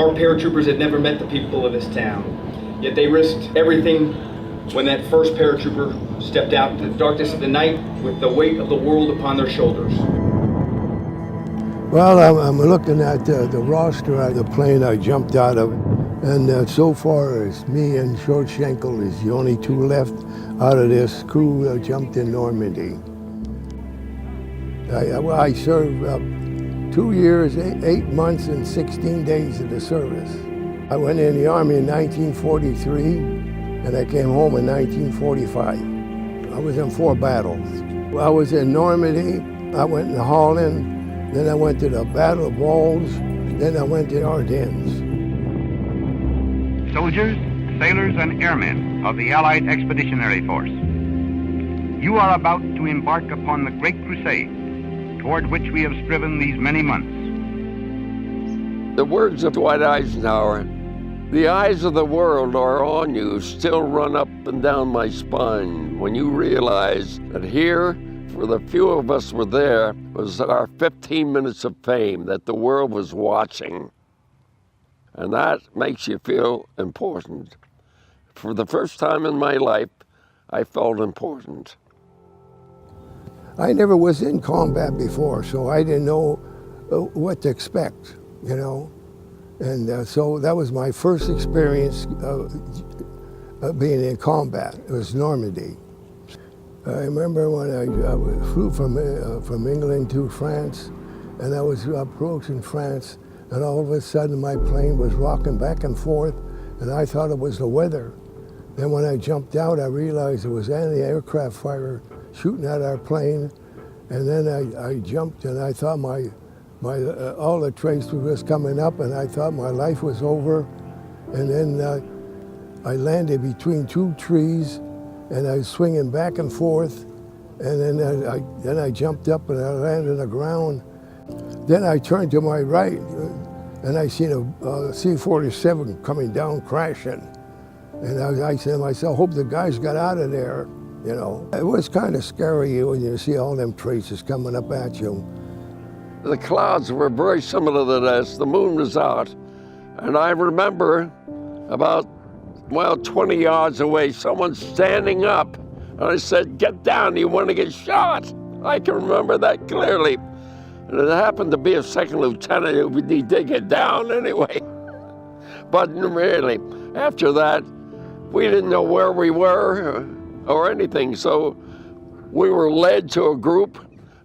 Our paratroopers had never met the people of this town, yet they risked everything when that first paratrooper stepped out into the darkness of the night with the weight of the world upon their shoulders. Well, I'm looking at the roster of the plane I jumped out of, and so far as me and George Schenkle is the only two left out of this crew that jumped in Normandy. I served 2 years, 8 months, and 16 days of the service. I went in the Army in 1943, and I came home in 1945. I was in 4 battles. I was in Normandy, I went to Holland, then I went to the Battle of Walls, then I went to Ardennes. Soldiers, sailors, and airmen of the Allied Expeditionary Force, you are about to embark upon the great crusade toward which we have striven these many months. The words of Dwight Eisenhower, "The eyes of the world are on you," still run up and down my spine when you realize that here, for the few of us were there, was our 15 minutes of fame that the world was watching. And that makes you feel important. For the first time in my life, I felt important. I never was in combat before, so I didn't know what to expect, you know. And so that was my first experience of being in combat. It was Normandy. I remember when I flew from England to France, and I was approaching France, and all of a sudden my plane was rocking back and forth, and I thought it was the weather. Then when I jumped out, I realized it was anti-aircraft fire shooting at our plane, and then I jumped, and I thought all the trace was coming up, and I thought my life was over. And then I landed between 2 trees, and I was swinging back and forth, and then I jumped up and I landed on the ground. Then I turned to my right, and I seen a C-47 coming down crashing. And I said to myself, hope the guys got out of there, you know. It was kind of scary when you see all them traces coming up at you. The clouds were very similar to this. The moon was out. And I remember about, 20 yards away, someone standing up. And I said, get down, you want to get shot. I can remember that clearly. And it happened to be a second lieutenant who did get down anyway. But really, after that, we didn't know where we were or anything. So we were led to a group.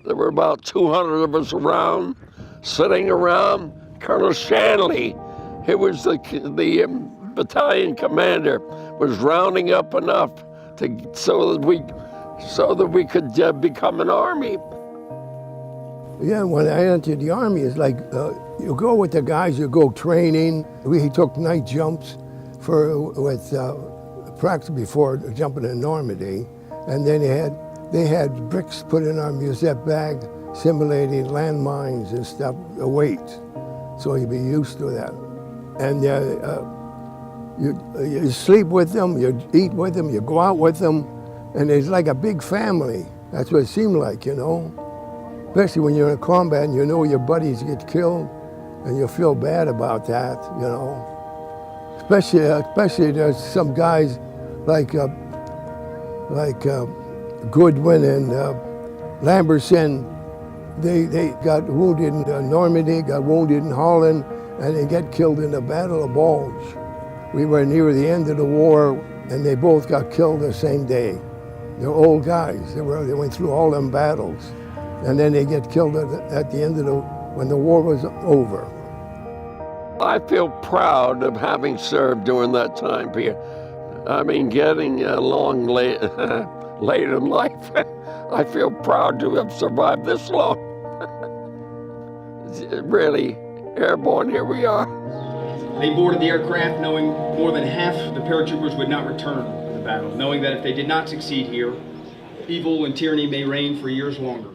There were about 200 of us around, sitting around. Colonel Shanley, who was the battalion commander, was rounding up enough so that we could become an army. Yeah, when I entered the Army, it's like you go with the guys, you go training. We took night jumps with practice before jumping in Normandy, and then they had bricks put in our musette bag, simulating landmines and stuff, the weight, so you'd be used to that. And you sleep with them, you eat with them, you go out with them, and it's like a big family. That's what it seemed like, you know. Especially when you're in combat and you know your buddies get killed, and you feel bad about that, you know. Especially there's some guys like Goodwin and Lamberson. They got wounded in Normandy, got wounded in Holland, and they got killed in the Battle of Bulge. We were near the end of the war, and they both got killed the same day. They're old guys. They went through all them battles, and then they get killed at the end of when the war was over. I feel proud of having served during that time period. I mean, getting along late in life, I feel proud to have survived this long. Really, airborne, here we are. They boarded the aircraft knowing more than half the paratroopers would not return to the battle, knowing that if they did not succeed here, evil and tyranny may reign for years longer.